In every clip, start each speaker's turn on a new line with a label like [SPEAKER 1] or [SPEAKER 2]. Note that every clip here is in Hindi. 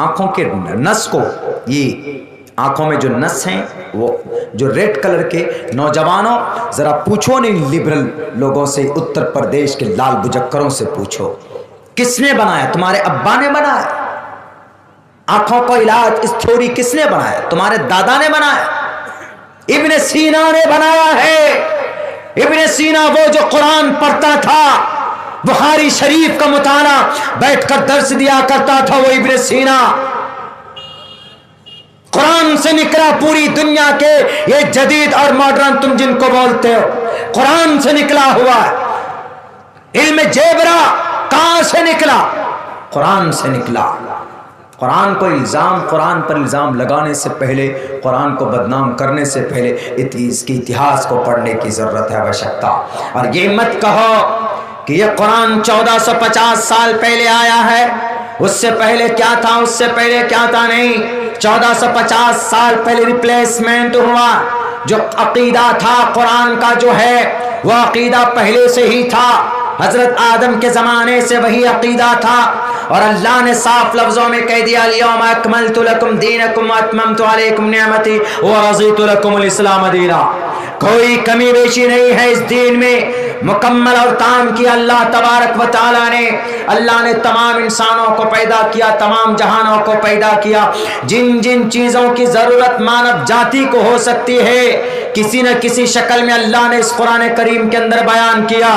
[SPEAKER 1] आंखों के नस को, ये आंखों में जो नस हैं वो जो रेड कलर के, नौजवानों जरा पूछो नहीं लिबरल लोगों से, उत्तर प्रदेश के लाल बुजक्करों से पूछो, किसने बनाया? तुम्हारे अब्बा ने बनाया। आंखों का इलाज, इस थ्योरी किसने बनाया? तुम्हारे दादा ने बनाया, इब्ने सीना ने बनाया है। इब्ने सीना वो जो कुरान पढ़ता था, बुखारी शरीफ का मुताला बैठकर दर्स दिया करता था, वो इब्ने सीना कुरान से निकला। पूरी दुनिया के ये जदीद और मॉडर्न तुम जिनको बोलते हो, कुरान से निकला हुआ है। इल्म जेबरा कहां से निकला? कुरान से निकला। कुरान को इल्जाम, कुरान पर इल्जाम लगाने से पहले, कुरान को बदनाम करने से पहले इसके इतिहास को पढ़ने की जरूरत है, आवश्यकता। और ये मत कहो कि ये कुरान 1450 साल पहले आया है, उससे पहले क्या था, उससे पहले क्या था। नहीं, 1450 साल पहले रिप्लेसमेंट हुआ। जो अकीदा था कुरान का जो है, वो अकीदा पहले से ही था। हजरत आदम के जमाने से वही अकीदा था। और अल्लाह ने साफ लफ्जों में कह दिया, अल-यौम अकमलतु लकुम दीनकुम व अतममतु अलैकुम निअमती व रज़ीतु लकुमुल इस्लाम दीना। कोई कमी बेशी नहीं है इस दीन में, मुकम्मल और ताम किया अल्लाह तबारक व तआला ने। अल्लाह ने तमाम इंसानों को पैदा किया, तमाम जहानों को पैदा किया। जिन जिन चीज़ों की ज़रूरत मानव जाति को हो सकती है, किसी न किसी शक्ल में अल्लाह ने इस कुरान करीम के अंदर बयान किया।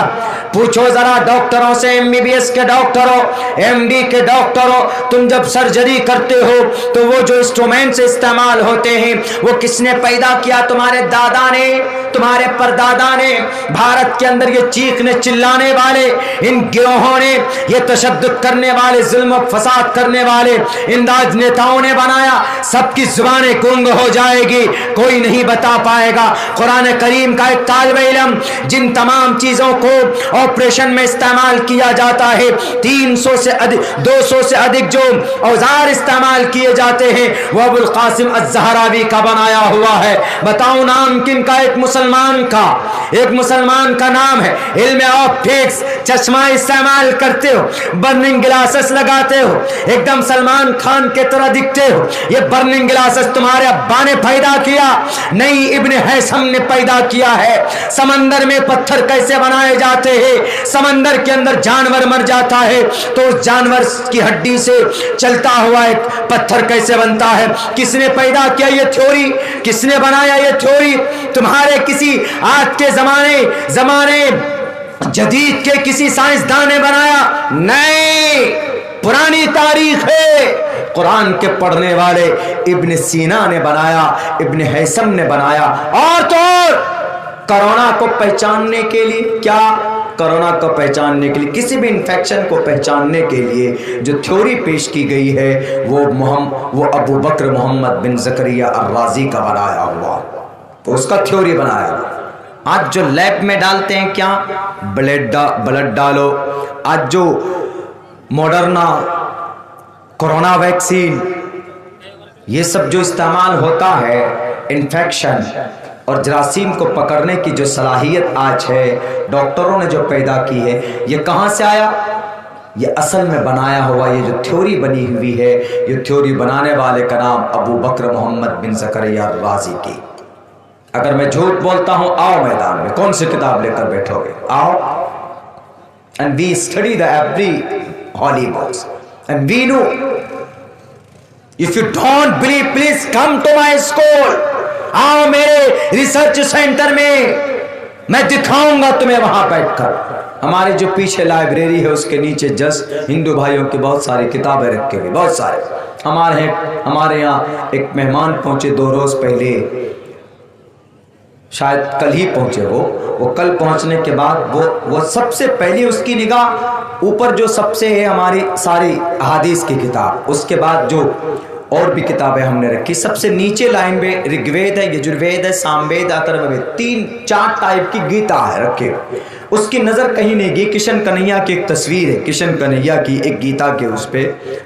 [SPEAKER 1] पूछो जरा डॉक्टरों से, MBBS के डॉक्टरों, MD के डॉक्टरों, तुम जब सर्जरी करते हो तो वो जो इंस्ट्रूमेंट्स इस्तेमाल होते हैं वो किसने पैदा किया? तुम्हारे दादा ने, तुम्हारे परदादा ने। भारत के अंदर ये चीखने चिल्लाने वाले इन गिरोहों ने, ये तशद्दुद करने वाले, जुल्म फसाद करने वाले इन राजनेताओं ने बनाया। सबकी जुबानें गुंग हो जाएगी, कोई नहीं बता पाएगा। कुरान करीम का एक तालिब इल्म जिन तमाम चीजों को ऑपरेशन में इस्तेमाल किया जाता है, 300 से अधिक, 200 से अधिक जो औजार इस्तेमाल किए जाते हैं, वो अबुल कासिम अज़्ज़हरावी का बनाया हुआ है। बताओ नाम किन का? एक मुसलमान का, एक मुसलमान का नाम है। इल्म ऑप्टिक्स, चश्मा इस्तेमाल करते हो, बर्निंग ग्लासेस लगाते हो, एकदम सलमान खान के तरह दिखते हो। ये बर्निंग ग्लासेस तुम्हारे अब्बा ने पैदा किया? नहीं, इब्ने हैसम ने पैदा किया है। समंदर में पत्थर कैसे बनाए जाते हैं? समंदर के अंदर जानवर मर जाता है तो उस जानवर की हड्डी से चलता हुआ एक पत्थर कैसे बनता है? किसने पैदा किया ये थ्योरी? किसने बनाया ये थ्योरी? तुम्हारे किसी आज के जमाने जदीद के किसी साइंसदान ने बनाया? नहीं, पुरानी तारीख है। कुरान के पढ़ने वाले इब्ने सीना ने बनाया, इब्ने हैसम ने बनाया। और तो और कोरोना को पहचानने के लिए, क्या कोरोना को पहचानने के लिए, किसी भी इन्फेक्शन को पहचानने के लिए जो थ्योरी पेश की गई है वो अबू बकर मोहम्मद बिन ज़करिया अर्राज़ी का बनाया हुआ, तो उसका थ्योरी बनाया। आज जो लैब में डालते हैं क्या, ब्लड डालो। आज जो मॉडर्ना, कोरोना वैक्सीन, ये सब जो इस्तेमाल होता है, इन्फेक्शन और जरासीम को पकड़ने की जो सलाहियत आज है, डॉक्टरों ने जो पैदा की है, ये कहाँ से आया? ये असल में बनाया हुआ, ये जो थ्योरी बनी हुई है, ये थ्योरी बनाने वाले का नाम अबू बकर मोहम्मद बिन ज़करिया अर्राज़ी की। अगर मैं झूठ बोलता हूं, आओ मैदान में, कौन सी किताब लेकर बैठोगे? आओ, and we study the every holy books and we know. If you don't believe, please come to my school. आओ मेरे रिसर्च सेंटर में, मैं दिखाऊंगा तुम्हें वहां बैठकर। हमारे जो पीछे लाइब्रेरी है उसके नीचे जस्ट हिंदू भाइयों की बहुत सारी किताबें रखी हुई, बहुत सारे। हमारे यहाँ एक मेहमान पहुंचे 2 रोज पहले, शायद कल ही पहुंचे। वो कल पहुंचने के बाद वो सबसे पहले उसकी निगाह ऊपर जो सबसे है हमारी सारी हदीस की किताब, उसके बाद जो और भी किताबें हमने रखी, सबसे नीचे लाइन में ऋग्वेद है, यजुर्वेद है, सामवेद, अथर्ववेद, 3-4 टाइप की गीता है रखे। उसकी नज़र कहीं नहीं गई। किशन कन्हैया की एक तस्वीर है, किशन कन्हैया की एक गीता के उस पर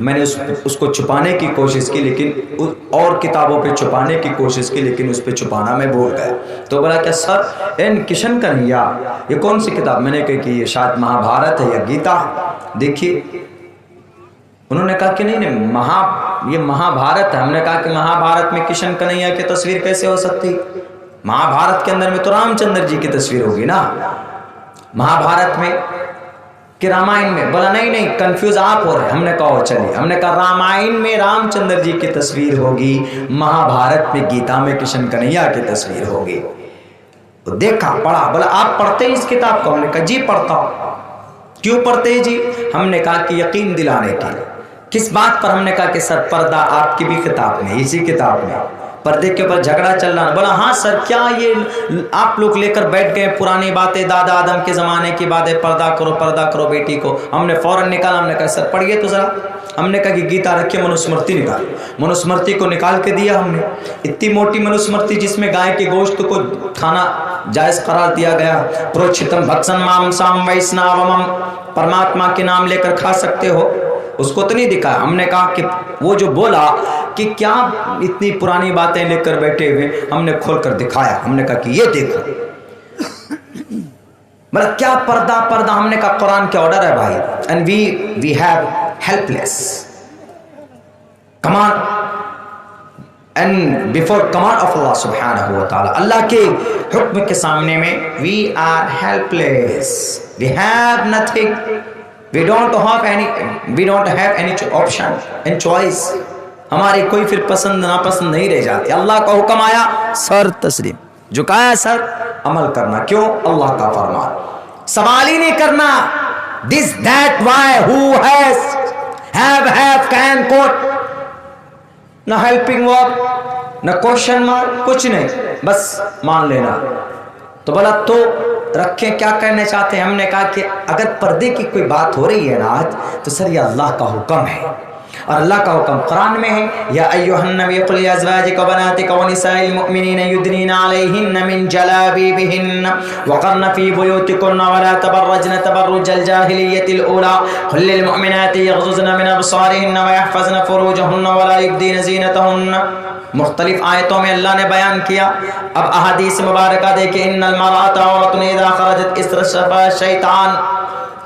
[SPEAKER 1] मैंने उसको छुपाने की कोशिश की, लेकिन और किताबों पे छुपाने की कोशिश की, लेकिन उस पे छुपाना मैं भूल गया। तो बोला क्या सर, एन किशन कन्हैया ये कौन सी किताब? मैंने कहा कि ये शायद महाभारत है या गीता। देखिए उन्होंने कहा कि नहीं नहीं, ये महाभारत है। हमने कहा कि महाभारत में किशन कन्हैया की तस्वीर कैसे हो सकती? महाभारत के अंदर में तो रामचंद्र जी की तस्वीर होगी ना, महाभारत में कि रामायण में? बोला नहीं नहीं, कंफ्यूज आप हो रहे। हमने कहा चलिए, हमने कहा रामायण में रामचंद्र जी की तस्वीर होगी, महाभारत में गीता में किशन कन्हैया की तस्वीर होगी। तो देखा, पढ़ा, बोला आप पढ़ते हैं इस किताब को? हमने कहा जी पढ़ता हूं। क्यों पढ़ते हैं जी? हमने कहा कि यकीन दिलाने के लिए। किस बात पर? हमने कहा कि सर पर्दा आपकी भी किताब में, इसी किताब में पर्दे के ऊपर झगड़ा चल रहा है। बोला हाँ सर, क्या ये आप लोग लेकर बैठ गए पुरानी बातें, दादा आदम के ज़माने की बातें, पर्दा करो बेटी को। हमने फ़ौरन निकाला, हमने कहा सर पढ़िए तो ज़रा। हमने कहा कि गीता रखिए, मनुस्मृति निकाल। मनुस्मृति को निकाल के दिया हमने, इतनी मोटी मनुस्मृति जिसमें गाय के गोश्त को खाना जायज़ करार दिया गया। प्रोक्षितम भक्षण मांसाम वैष्णवम, परमात्मा के नाम लेकर खा सकते हो, उसको तो नहीं दिखाया। हमने कहा कि वो जो बोला कि क्या इतनी पुरानी बातें लेकर बैठे हुए, हमने खोल कर दिखाया। हमने कहा कि ये देखो, मतलब क्या पर्दा पर्दा। हमने कहा कुरान के ऑर्डर है भाई, and we have helpless command and before command of Allah सुब्हानहू व तआला, अल्लाह के हुक्म के सामने में we are helpless, we have nothing, we don't have any option and choice. हमारी कोई फिर पसंद नापसंद नहीं रह जाती। अल्लाह का हुक्म आया, सर तस्लीम, झुकाया सर, अमल करना। क्यों? अल्लाह का फरमान, सवाल ही नहीं करना this that why who has have can coat, न हेल्पिंग वर्ब, न क्वेश्चन मार्क, कुछ नहीं, बस मान लेना। तो बोला तो रखें, क्या करना चाहते हैं? हमने कहा कि अगर पर्दे की कोई बात हो रही है ना आज, तो सर ये अल्लाह का हुक्म है, और अल्लाह का हुक्म कुरान में है, या अय्युहन नबी कुल लिअज़वाजिका व बनातिका व निसाइल मुमिनीन युदनीना अलैहिन्न मिन जलाबिबिहिन्न वक़र्न फी बुयूतिकुन्न व ला तबर्रजन तबर्रुजल जाहिलिय्यतिल ऊला कुल लिल मुमिनाति यग़ज़ुज़न मिन अबसारिहिन्न व यहफ़ज़न फ़ुरूजहन्न व ला युब्दीन ज़ीनतहन्न। मुख्तलिफ आयतों में अल्लाह ने बयान किया। अब अहादीस मुबारका देखिए, इन्नल मरअता औरतुन इज़ा ख़रजत इस्तशफ़ा शैतान,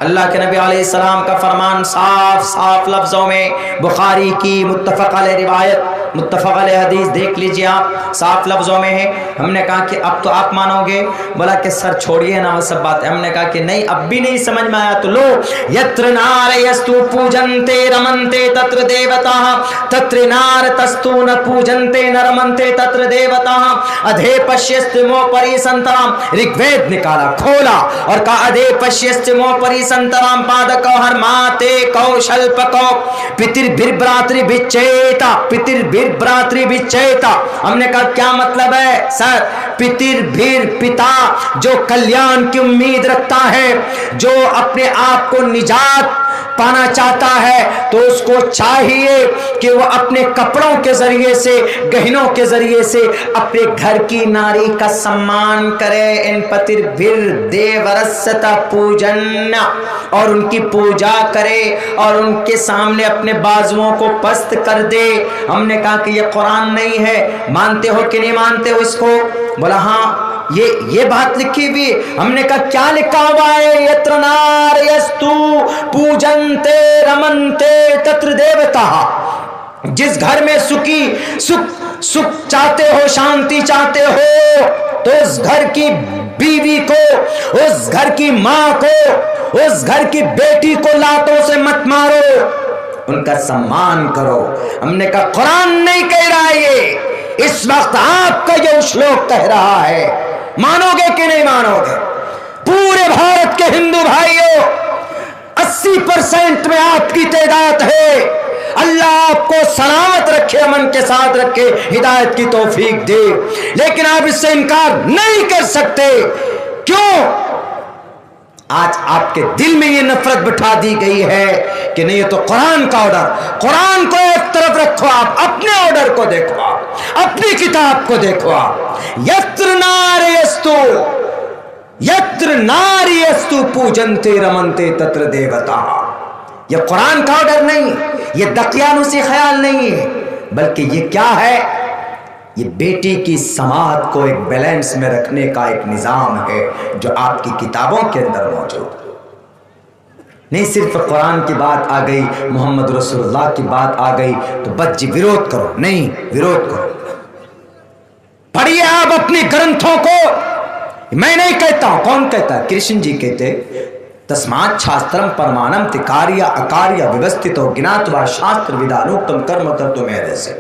[SPEAKER 1] अल्लाह के नबी अलैहिस्सलाम का फरमान साफ साफ लफ्ज़ों में, बुखारी की मुत्तफ़क़ अलैह रिवायत, मुत्तफ़क़ अलैह हदीस देख लीजिए आप, साफ लफ्ज़ों में है। हमने कहा कि अब तो आप मानोगे? बोला कि सर छोड़िए ना वो सब बात है। हमने कहा कि नहीं, अब भी नहीं समझ में आया तो लो, यत्र नार यस्तु पूजन्ते रमन्ते तत्र देवताः तत्र नार तस्तु न पूजन्ते न रमन्ते तत्र देवताः अधे पश्यस्तिमो परिसंतराम। ऋग्वेद निकाला, खोला और कहा अधे पश्यस्तिमो परिसंतराम पादको हर्माते कौशल्पको पितृभिर्भ्रातृ विच्चेता, पितृभिर्भ्रातृ विच्चेता। हमने कहा क्या मतलब है सर? पितृभिर पिता जो कल्याण की उम्मीद रखता है, जो अपने आप को निजात पाना चाहता है, तो उसको चाहिए कि वो अपने कपड़ों के जरिए से, गहनों के जरिए से अपने घर की नारी का सम्मान करे। इन पतिर्भिर देवरसता पूजन, और उनकी पूजा करे और उनके सामने अपने बाजुओं को पस्त कर दे। हमने कहा कि ये कुरान नहीं है, मानते हो कि नहीं मानते हो इसको? बोला हाँ ये बात लिखी हुई। हमने कहा क्या लिखा हुआ है? यत्र नार यस्तु पूजन्ते रमन्ते तत्र देवताः। जिस घर में सुख चाहते हो, शांति चाहते हो, तो उस घर की बीवी को, उस घर की माँ को, उस घर की बेटी को लातों से मत मारो, उनका सम्मान करो। हमने कहा कुरान नहीं कह रहा है ये, इस वक्त आपका ये श्लोक कह रहा है। मानोगे कि नहीं मानोगे? पूरे भारत के हिंदू भाइयों 80% में आपकी तादाद है। अल्लाह आपको सलामत रखे, अमन के साथ रखे, हिदायत की तौफीक दे, लेकिन आप इससे इनकार नहीं कर सकते। क्यों? आज आपके दिल में ये नफरत बिठा दी गई है कि नहीं, ये तो कुरान का ऑर्डर। कुरान को एक तरफ रखो, आप अपने ऑर्डर को देखो, आप अपनी किताब को देखो। आप यत्र नार्यस्तु पूजन्ते रमन्ते तत्र देवताः। ये कुरान का ऑर्डर नहीं, ये दकियानुसी ख्याल नहीं है, बल्कि ये क्या है? ये बेटी की समाज को एक बैलेंस में रखने का एक निजाम है जो आपकी किताबों के अंदर मौजूद है। नहीं सिर्फ कुरान की बात आ गई, मोहम्मद रसूलुल्लाह की बात आ गई तो बस जी विरोध करो, नहीं विरोध करो। पढ़िए आप अपने ग्रंथों को, मैं नहीं कहता हूं, कौन कहता है? कृष्ण जी कहते तस्मात् शास्त्रम परमाणम तिकार्य अकार्य व्यवस्थितो ज्ञात्वा शास्त्र विधानोक्तम कर्म कर्तुम ऐसे।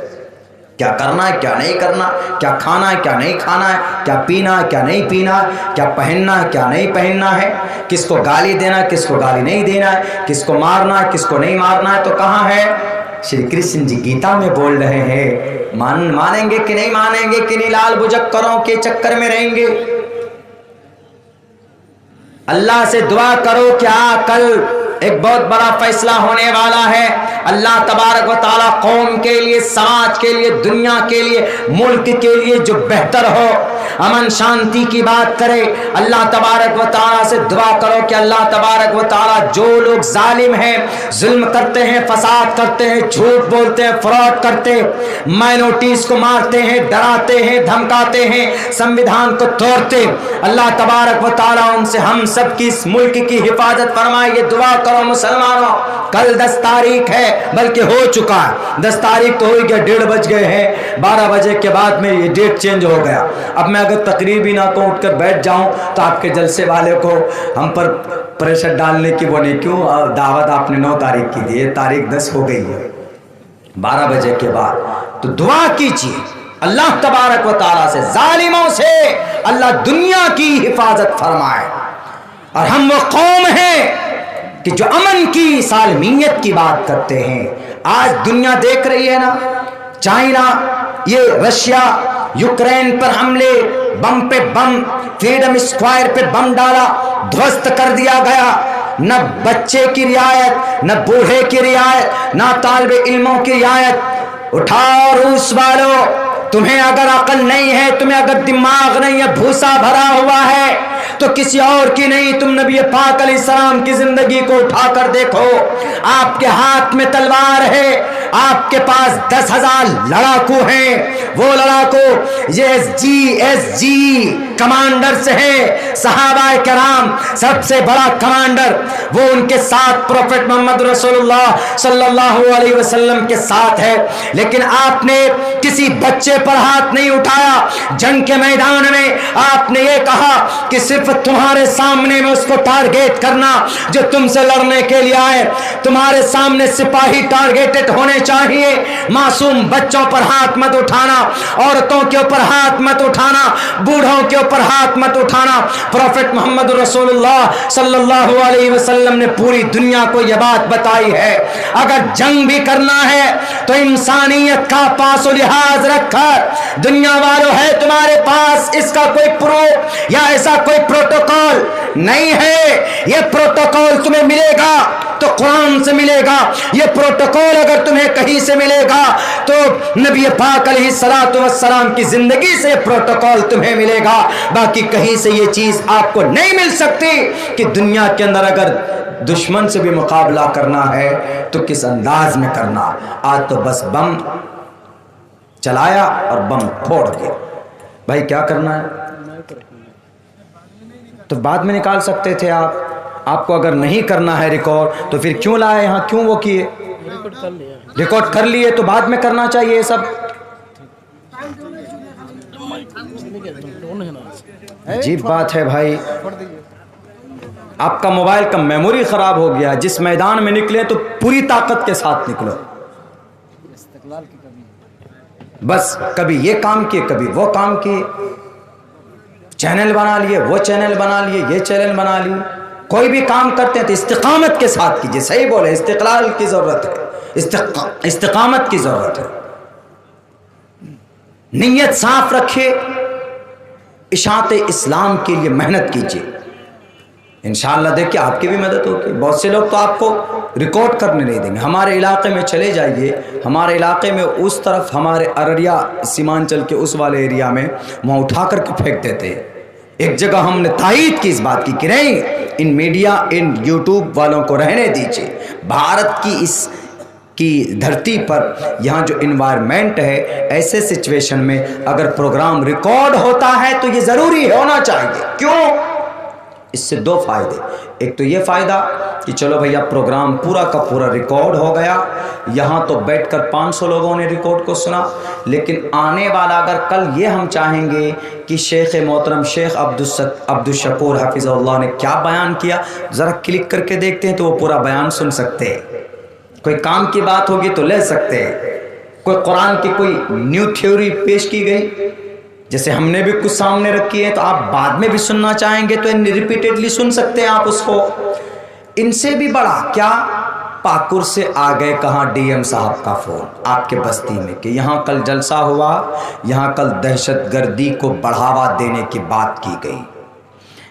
[SPEAKER 1] क्या करना है क्या नहीं करना, क्या खाना है क्या नहीं खाना है, क्या पीना है क्या नहीं पीना है, क्या पहनना है क्या नहीं पहनना है, किसको गाली देना है किसको गाली नहीं देना है, किसको मारना है किसको नहीं मारना है। तो कहाँ है? श्री कृष्ण जी गीता में बोल रहे हैं, मानेंगे कि नहीं मानेंगे, कि नहीं लाल बुजक्करों के चक्कर में रहेंगे। अल्लाह से दुआ करो, क्या कल एक बहुत बड़ा फैसला होने वाला है। अल्लाह तबारक व तआला कौम के लिए, समाज के लिए, दुनिया के लिए, मुल्क के लिए जो बेहतर हो, अमन शांति की बात करे। अल्लाह तबारक व तआला से दुआ करो कि अल्लाह तबारक व तआला जो लोग जालिम हैं, जुल्म करते हैं, फसाद करते हैं, झूठ बोलते हैं, फ्रॉड करते हैं, माइनॉरिटीज को मारते हैं, डराते हैं, धमकाते हैं, संविधान को तोड़ते, अल्लाह तबारक व तआला उनसे हम सब की इस मुल्क की हिफाजत फरमाए। ये दुआ करो मुसलमानों। कल 10 तारीख है, बल्कि हो चुका है, 10 तारीख तो हो गया, 1:30 बज गए हैं, 12 बजे के बाद में ये डेट चेंज हो गया। अब मैं अगर तकरीर भी ना को उठकर बैठ जाऊं तो आपके जलसे वाले को हम पर प्रेशर डालने की वो नहीं, क्यों दावत आपने 9 तारीख की दी है, तारीख 10 हो गई है, 12 बजे के बाद। तो दुआ कीजिए अल्लाह तबारक व तआला से, जालिमों से अल्लाह दुनिया की हिफाजत फरमाए। और हम वो कौम हैं कि जो अमन की सालमियत की बात करते हैं। आज दुनिया देख रही है ना, चाइना, ये रशिया, यूक्रेन पर हमले, बम पे बम, फ्रीडम स्क्वायर पे बम डाला, ध्वस्त कर दिया गया। न बच्चे की रियायत, न बूढ़े की रियायत, न तालिबे इल्मों की रियायत। उठाओ रूस वालों, तुम्हें अगर अकल नहीं है, तुम्हें अगर दिमाग नहीं है, भूसा भरा हुआ है, तो किसी और की नहीं, तुम नबी पाक अलैहिस्सलाम की जिंदगी को उठाकर देखो। आपके हाथ में तलवार है, आपके पास 10,000 लड़ाकू हैं। वो लड़ाकू एसजी कमांडर्स हैं, सहाबाए किराम सबसे बड़ा कमांडर, वो उनके साथ प्रोफेट मोहम्मद रसूलुल्लाह सल्लल्लाहु अलैहि वसल्लम के साथ है। लेकिन आपने किसी बच्चे पर हाथ नहीं उठाया। जंग के मैदान में आपने ये कहा कि सिर्फ तुम्हारे सामने में उसको टारगेट करना जो तुमसे लड़ने के लिए आए। तुम्हारे सामने सिपाही टारगेटेड होने चाहिए। मासूम बच्चों पर हाथ मत उठाना, औरतों के ऊपर हाथ मत उठाना, बूढ़ों के ऊपर हाथ मत उठाना। प्रोफेट मोहम्मद रसूलुल्लाह सल्लल्लाहु अलैहि वसल्लम ने पूरी दुनिया को यह बात बताई है, अगर जंग भी करना है तो इंसानियत का पास लिहाज रखकर, दुनिया वालों है तुम्हारे पास इसका कोई प्रूफ या ऐसा कोई प्रोटोकॉल नहीं है। यह प्रोटोकॉल तुम्हें मिलेगा तो कुरान से मिलेगा। यह प्रोटोकॉल अगर तुम्हें कहीं से मिलेगा तो नबी पाक अलैहिस्सलातु वस्सलाम की जिंदगी से प्रोटोकॉल तुम्हें मिलेगा। बाकी कहीं से यह चीज आपको नहीं मिल सकती कि दुनिया के अंदर अगर दुश्मन से भी मुकाबला करना है तो किस अंदाज में करना। आज तो बस बम चलाया और बम फोड़ दिया। भाई क्या करना है तो बाद में निकाल सकते थे आप। आपको अगर नहीं करना है रिकॉर्ड तो फिर क्यों लाए यहाँ, क्यों वो किए? रिकॉर्ड कर लिए तो बाद में करना चाहिए ये सब। अजीब बात है भाई। आपका मोबाइल का मेमोरी खराब हो गया। जिस मैदान में निकले तो पूरी ताकत के साथ निकलो। बस कभी ये काम किए कभी वो काम किए, चैनल बना लिए, वो चैनल बना लिए, ये चैनल बना लिए। कोई भी काम करते हैं तो इस्तिकामत के साथ कीजिए। सही बोले, इस्तिकलाल की जरूरत है, इस्तिकामत की जरूरत है। नीयत साफ रखिए, इशाअत इस्लाम के लिए मेहनत कीजिए। इंशाअल्लाह देखिए आपकी भी मदद होगी। बहुत से लोग तो आपको रिकॉर्ड करने नहीं देंगे। हमारे इलाके में चले जाइए, हमारे इलाके में उस तरफ, हमारे अररिया सीमांचल के उस वाले एरिया में, वहाँ उठा करके फेंक देते हैं। एक जगह हमने तायीद की इस बात की नहीं, इन मीडिया, इन यूट्यूब वालों को रहने दीजिए। भारत की इस की धरती पर यहाँ जो इन्वायरमेंट है, ऐसे सिचुएशन में अगर प्रोग्राम रिकॉर्ड होता है तो ये ज़रूरी होना चाहिए। क्यों? इससे 2 फायदे। एक तो ये फ़ायदा कि चलो भैया प्रोग्राम पूरा का पूरा रिकॉर्ड हो गया, यहाँ तो बैठकर 500 लोगों ने रिकॉर्ड को सुना। लेकिन आने वाला अगर कल ये हम चाहेंगे कि शेख मोहतरम शेख अब्दुल शकूर हफिज़हुल्लाह ने क्या बयान किया, ज़रा क्लिक करके देखते हैं तो वो पूरा बयान सुन सकते हैं। कोई काम की बात होगी तो ले सकते हैं, कोई कुरान की कोई न्यू थ्योरी पेश की गई जैसे हमने भी कुछ सामने रखी है, तो आप बाद में भी सुनना चाहेंगे तो रिपीटेडली सुन सकते हैं आप उसको। इनसे भी बड़ा क्या, पाकुर से आ गए कहाँ डीएम साहब का फ़ोन आपके बस्ती में कि यहाँ कल जलसा हुआ, यहाँ कल दहशतगर्दी को बढ़ावा देने की बात की गई,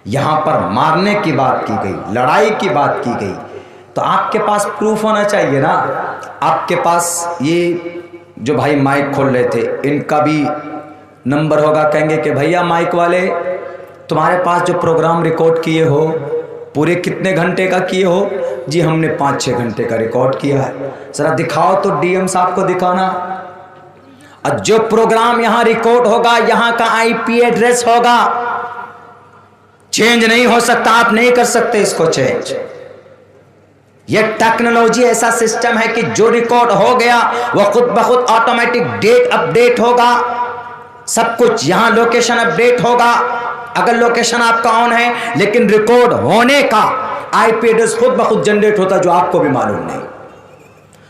[SPEAKER 1] यहाँ पर मारने की बात की गई, लड़ाई की बात की गई। तो आपके पास प्रूफ होना चाहिए ना। आपके पास ये जो भाई माइक खोल रहे थे इनका भी नंबर होगा, कहेंगे कि भैया माइक वाले तुम्हारे पास जो प्रोग्राम रिकॉर्ड किए हो पूरे कितने घंटे का किए हो? जी हमने 5-6 घंटे का रिकॉर्ड किया है। जरा दिखाओ तो डीएम साहब को दिखाना। और जो प्रोग्राम यहाँ रिकॉर्ड होगा यहाँ का आईपी एड्रेस होगा, चेंज नहीं हो सकता, आप नहीं कर सकते इसको चेंज। ये टेक्नोलॉजी ऐसा सिस्टम है कि जो रिकॉर्ड हो गया वह खुद ब खुद ऑटोमेटिक डेट अपडेट होगा, सब कुछ यहाँ लोकेशन अपडेट होगा। अगर लोकेशन आपका ऑन है लेकिन रिकॉर्ड होने का आईपी एड्रेस खुद ब खुद जनरेट होता जो आपको भी मालूम नहीं।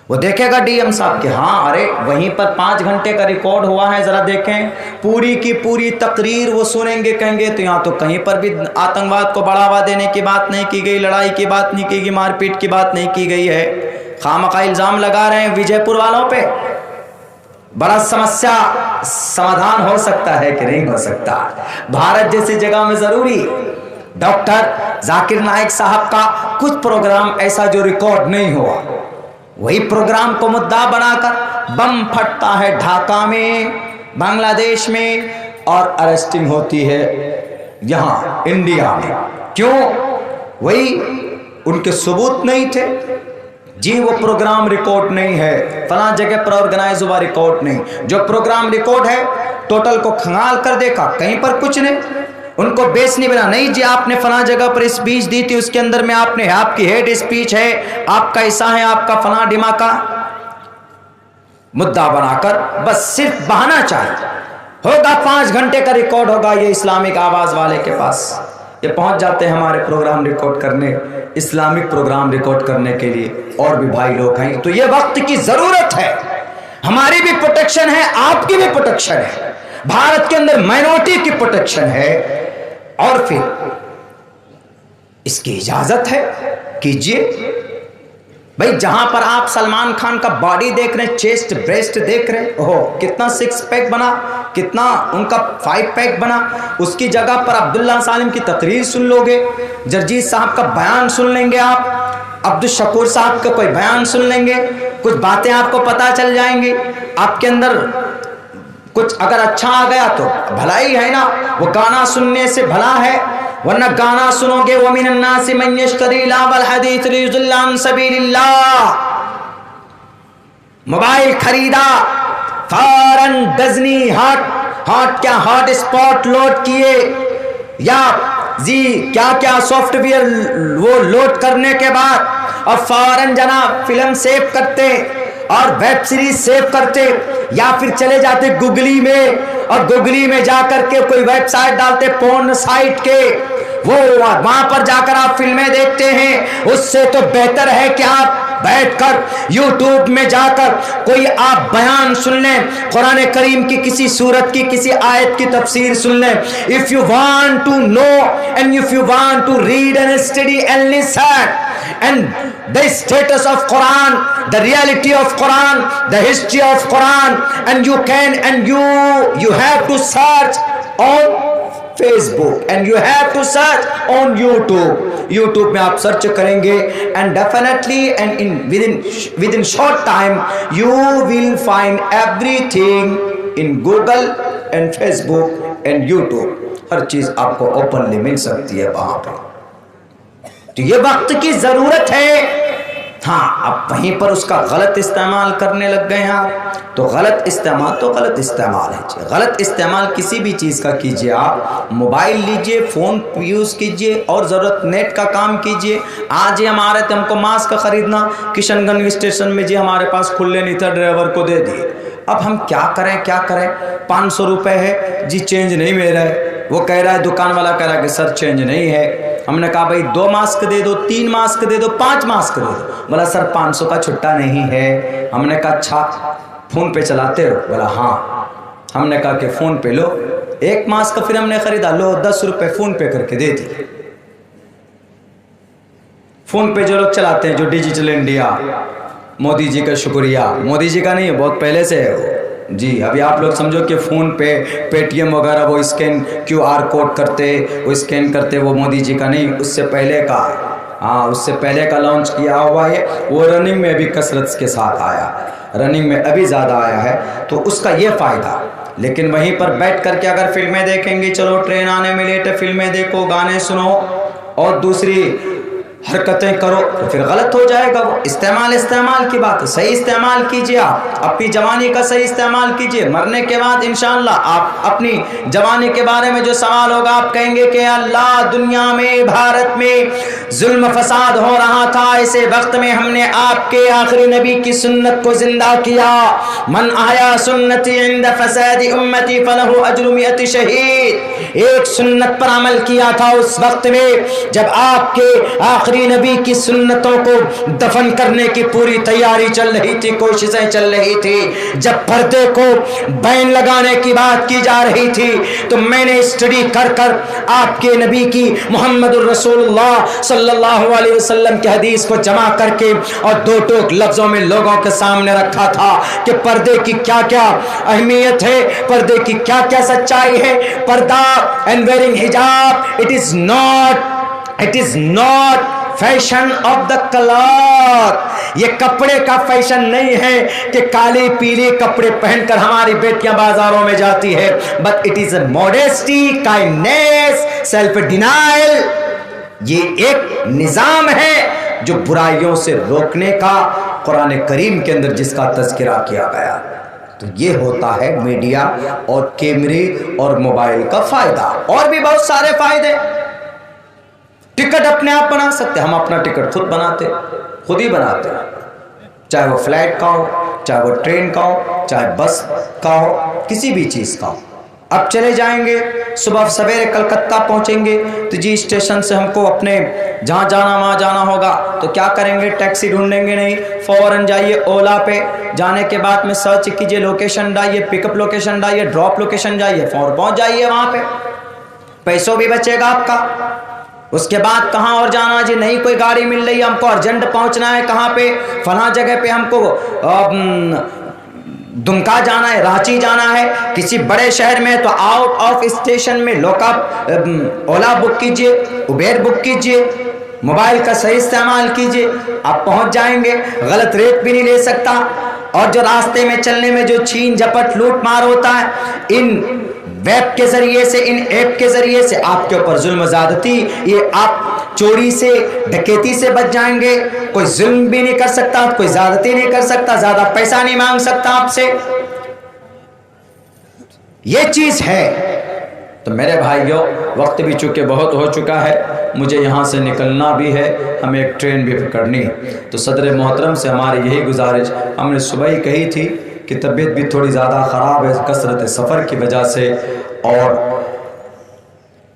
[SPEAKER 1] वो देखेगा डीएम साहब के हाँ अरे वहीं पर 5 घंटे का रिकॉर्ड हुआ है, जरा देखें। पूरी की पूरी तकरीर वो सुनेंगे, कहेंगे तो यहाँ तो कहीं पर भी आतंकवाद को बढ़ावा देने की बात नहीं की गई, लड़ाई की बात नहीं की गई, मारपीट की बात नहीं की गई है। खामखा इल्ज़ाम लगा रहे हैं विजयपुर वालों पे। बड़ा समस्या समाधान हो सकता है कि नहीं हो सकता? भारत जैसी जगह में जरूरी डॉक्टर जाकिर नाइक साहब का कुछ प्रोग्राम ऐसा जो रिकॉर्ड नहीं हुआ, वही प्रोग्राम को मुद्दा बनाकर बम फटता है ढाका में, बांग्लादेश में, और अरेस्टिंग होती है यहाँ इंडिया में। क्यों? वही उनके सबूत नहीं थे। जी वो प्रोग्राम रिकॉर्ड नहीं है, फला जगह पर ऑर्गेनाइज हुआ रिकॉर्ड नहीं। जो प्रोग्राम रिकॉर्ड है टोटल को खंगाल कर देखा, कहीं पर कुछ नहीं। उनको बेस नहीं बना, नहीं जी आपने फला जगह पर स्पीच दी थी, उसके अंदर में आपने आपकी हेड स्पीच है, आपका ऐसा है, आपका फला डिमाका, मुद्दा बनाकर बस सिर्फ बहाना चाहिए। होगा 5 घंटे का रिकॉर्ड होगा, ये इस्लामिक आवाज वाले के पास ये पहुंच जाते हैं हमारे प्रोग्राम रिकॉर्ड करने, इस्लामिक प्रोग्राम रिकॉर्ड करने के लिए। और भी भाई लोग हैं, तो ये वक्त की जरूरत है। हमारी भी प्रोटेक्शन है, आपकी भी प्रोटेक्शन है, भारत के अंदर माइनॉरिटी की प्रोटेक्शन है। और फिर इसकी इजाजत है, कीजिए भाई। जहां पर आप सलमान खान का बॉडी देख रहे हैं, चेस्ट ब्रेस्ट देख रहे हैं, ओहो कितना 6 पैक बना, कितना उनका 5 पैक बना, उसकी जगह पर अब्दुल्ला सालिम की तकरीर सुन लोगे, जरजीत साहब का बयान सुन लेंगे, आप अब्दुल शकूर साहब का कोई बयान सुन लेंगे, कुछ बातें आपको पता चल जाएंगी। आपके अंदर कुछ अगर अच्छा आ गया तो भलाई है ना, वो गाना सुनने से भला है, वरना गाना सुनोगे वो मिनन्नासी मन यश्तरी लावल हदीस लियुज़िल्ला अन सबीलिल्लाह। मोबाइल खरीदा, फौरन गजनी हॉट क्या हॉट स्पॉट लोड किए, या जी क्या क्या सॉफ्टवेयर वो लोड करने के बाद और फौरन जनाब फिल्म सेव करते और वेब सीरीज सेव करते, या फिर चले जाते गूगली में और गूगली में जाकर के कोई वेबसाइट डालते पोर्न साइट के, वो वहां पर जाकर आप फिल्में देखते हैं। उससे तो बेहतर है कि आप बैठकर यूट्यूब में जाकर कोई आप बयान सुन लें, कुरान करीम की किसी सूरत की किसी आयत की तफसीर सुन लें। If you want to know and if you want to read and study and listen and the status of Quran, the reality of Quran, the history of Quran, and you have to search on Facebook and you have to search on YouTube में आप सर्च करेंगे and definitely and within short time you will find everything in Google and Facebook and YouTube। हर चीज आपको ओपनली मिल सकती है वहां पर। तो ये वक्त की जरूरत है हाँ, अब वहीं पर उसका गलत इस्तेमाल करने लग गए हैं आप। तो गलत इस्तेमाल तो गलत इस्तेमाल है। गलत इस्तेमाल किसी भी चीज़ का कीजिए, आप मोबाइल लीजिए, फ़ोन यूज़ कीजिए और ज़रूरत नेट का काम कीजिए। आज ही हमारे थे, हमको मास्क खरीदना, किशनगंज स्टेशन में जी हमारे पास खुले नहीं था, ड्राइवर को दे दिए। अब हम क्या करें 500 रुपये है जी, चेंज नहीं मेरा है। वो कह रहा है, दुकान वाला कह रहा है कि सर चेंज नहीं है। हमने कहा भाई 2 मास्क दे दो, 3 मास्क दे दो, 5 मास्क दे दो। बोला सर 500 का छुट्टा नहीं है। हमने कहा अच्छा फ़ोन पे चलाते हो? बोला हाँ। हमने कहा कि फ़ोन पे लो 1 मास्क, फिर हमने ख़रीदा, लो 10 रुपये फ़ोन पे करके दे दिए। फ़ोन पे जो लोग चलाते हैं, जो डिजिटल इंडिया, मोदी जी का शुक्रिया, मोदी जी का नहीं है, बहुत पहले से है वो जी। अभी आप लोग समझो कि फ़ोन पे पेटीएम वगैरह वो स्कैन QR कोड करते, वो स्कैन करते, वो मोदी जी का नहीं, उससे पहले का, हाँ उससे पहले का लॉन्च किया हुआ है। वो रनिंग में अभी कसरत के साथ आया, रनिंग में अभी ज़्यादा आया है, तो उसका ये फ़ायदा। लेकिन वहीं पर बैठ करके अगर फिल्में देखेंगे, चलो ट्रेन आने में लेट है, फिल्में देखो, गाने सुनो और दूसरी हरकतें करो, तो फिर गलत हो जाएगा। वो इस्तेमाल की बात है, सही इस्तेमाल कीजिए। आप अपनी जवानी का सही इस्तेमाल कीजिए। मरने के बाद इंशाअल्लाह आप अपनी जवानी के बारे में जो सवाल होगा, आप कहेंगे कि अल्लाह, दुनिया में, भारत में जुल्म फसाद हो रहा था, ऐसे वक्त में हमने आपके आखिरी नबी की सुन्नत को जिंदा किया। मन आया सुन्नती इंद फसादी उम्मती फलहु अज्रु मिअति शहीद। एक सुन्नत पर अमल किया था उस वक्त में जब आपके आखिरी नबी की सुन्नतों को दफन करने की पूरी तैयारी चल रही थी, कोशिशें चल रही थी। जब पर्दे को बैन लगाने की बात की जा रही थी, तो मैंने स्टडी कर कर आपके नबी की मोहम्मदुर रसूलुल्लाह सल्लल्लाहु अलैहि वसल्लम की हदीस को जमा करके और 2 टोक लफ्जों में लोगों के सामने रखा था कि पर्दे की क्या क्या अहमियत है, पर्दे की क्या क्या सच्चाई है। पर्दा एंड वेयरिंग हिजाब, it is not fashion of the cloth. ये कपड़े का फैशन नहीं है कि काले पीले कपड़े पहनकर हमारी बेटियां बाजारों में जाती है, but it is modesty, kindness, self denial. ये एक निजाम है जो बुराइयों से रोकने का कुरान करीम के अंदर जिसका तज़किरा किया गया। तो ये होता है मीडिया और कैमरे और मोबाइल का फायदा। और भी बहुत सारे फायदे। टिकट अपने आप बना सकते, हम अपना टिकट खुद ही बनाते हैं, चाहे वो फ्लाइट का हो, चाहे वो ट्रेन का हो, चाहे बस का हो, किसी भी चीज़ का हो। अब चले जाएंगे, सुबह सवेरे कलकत्ता पहुंचेंगे, तो जी स्टेशन से हमको अपने जहाँ जाना वहाँ जाना होगा, तो क्या करेंगे, टैक्सी ढूंढेंगे नहीं, फ़ौरन जाइए ओला पे, जाने के बाद में सर्च कीजिए, लोकेशन डालिए, पिकअप लोकेशन डालिए, ड्रॉप लोकेशन जाइए, फ़ौरन पहुँच जाइए वहाँ पे, पैसों भी बचेगा आपका। उसके बाद कहाँ और जाना जी, नहीं कोई गाड़ी मिल रही है, हमको अर्जेंट पहुँचना है, कहाँ पे, फलां जगह पे हमको दुमका जाना है, रांची जाना है, किसी बड़े शहर में, तो आउट ऑफ स्टेशन में ओला बुक कीजिए, उबेर बुक कीजिए, मोबाइल का सही इस्तेमाल कीजिए, आप पहुंच जाएंगे। गलत रेट भी नहीं ले सकता। और जो रास्ते में चलने में जो छीन झपट लूट मार होता है, इन वेब के जरिए से, इन ऐप के जरिए से आपके ऊपर जुल्म ज़्यादती, ये आप चोरी से, डकैती से बच जाएंगे। कोई जुल्म भी नहीं कर सकता, कोई ज़्यादती नहीं कर सकता, ज़्यादा पैसा नहीं मांग सकता आपसे। ये चीज़ है। तो मेरे भाइयों, वक्त भी चूँकि बहुत हो चुका है, मुझे यहाँ से निकलना भी है, हमें एक ट्रेन भी पकड़नी। तो सदर मोहतरम से हमारी यही गुजारिश, हमने सुबह ही कही थी कि तबीयत भी थोड़ी ज़्यादा ख़राब है कसरत सफ़र की वजह से, और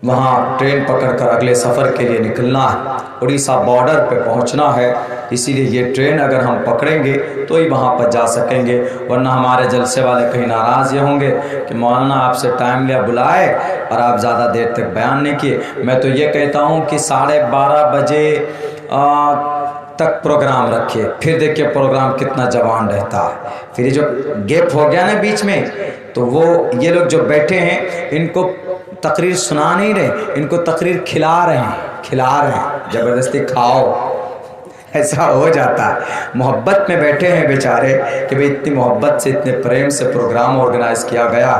[SPEAKER 1] वहाँ ट्रेन पकड़कर अगले सफ़र के लिए निकलना है, उड़ीसा बॉर्डर पे पहुँचना है। इसीलिए ये ट्रेन अगर हम पकड़ेंगे तो ही वहाँ पर जा सकेंगे, वरना हमारे जलसे वाले कहीं नाराज़ ये होंगे कि मौलाना आपसे टाइम लिया, बुलाए और आप ज़्यादा देर तक बयान नहीं किए। मैं तो ये कहता हूँ कि 12:30 बजे तक प्रोग्राम रखिए, फिर देखिए प्रोग्राम कितना जवान रहता है। फिर ये जो गैप हो गया ना बीच में, तो वो ये लोग जो बैठे हैं, इनको तकरीर सुना नहीं रहे, इनको तकरीर खिला रहे हैं, ज़बरदस्ती खाओ, ऐसा हो जाता है। मोहब्बत में बैठे हैं बेचारे कि भाई इतनी मोहब्बत से, इतने प्रेम से प्रोग्राम ऑर्गेनाइज़ किया गया,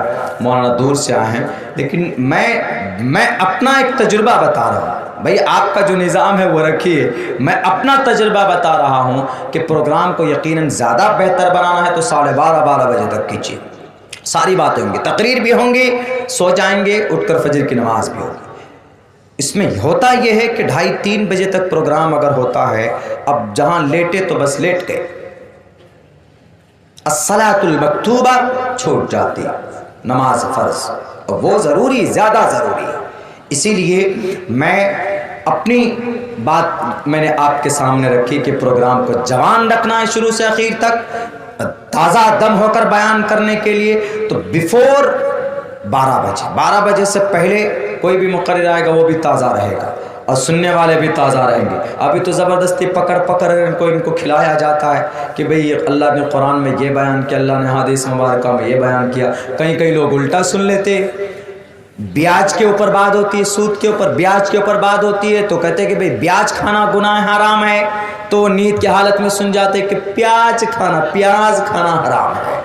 [SPEAKER 1] मौलाना दूर से आए हैं। लेकिन मैं अपना एक तजुर्बा बता रहा हूँ, भाई आपका जो निज़ाम है वो रखिए। मैं अपना तजुर्बा बता रहा हूँ कि प्रोग्राम को यकीनन ज़्यादा बेहतर बनाना है तो 12:30 बजे तक कीजिए। सारी बातें होंगी, तकरीर भी होंगी, सो जाएंगे, उठकर फजर की नमाज भी होगी। इसमें होता यह है कि 2:30-3 बजे तक प्रोग्राम अगर होता है, अब जहाँ लेटे तो बस लेट गए, अस्सलातुल मक्तूबा छूट जाती, नमाज फ़र्ज, और वो ज़रूरी, ज़्यादा ज़रूरी है। इसीलिए मैं अपनी बात मैंने आपके सामने रखी कि प्रोग्राम को जवान रखना है शुरू से आखिर तक, ताज़ा दम होकर बयान करने के लिए। तो बिफोर 12 बजे से पहले कोई भी मुकर्रिर आएगा वो भी ताज़ा रहेगा और सुनने वाले भी ताज़ा रहेंगे। अभी तो ज़बरदस्ती पकड़ इनको खिलाया जाता है कि भाई अल्लाह ने कुरान में ये बयान किया, अल्लाह ने हदीस मुबारक में ये बयान किया। कई लोग उल्टा सुन लेते, ब्याज के ऊपर बात होती है, सूद के ऊपर, ब्याज के ऊपर बात होती है तो कहते हैं कि भाई ब्याज खाना गुनाह हराम है, तो नीयत की हालत में सुन जाते कि प्याज खाना हराम है,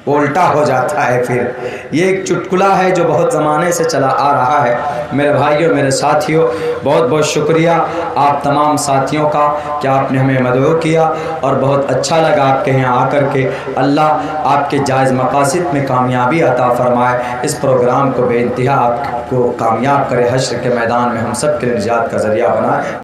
[SPEAKER 1] उल्टा हो जाता है। फिर ये एक चुटकुला है जो बहुत ज़माने से चला आ रहा है। मेरे भाइयों, मेरे साथियों, बहुत बहुत शुक्रिया आप तमाम साथियों का कि आपने हमें मदद किया और बहुत अच्छा लगा आपके यहाँ आकर के। अल्लाह आपके जायज़ मकासद में कामयाबी अता फ़रमाए, इस प्रोग्राम को बेइंतहा आपको कामयाब करे, हश्र के मैदान में हम सब के निजात का ज़रिया बनाए।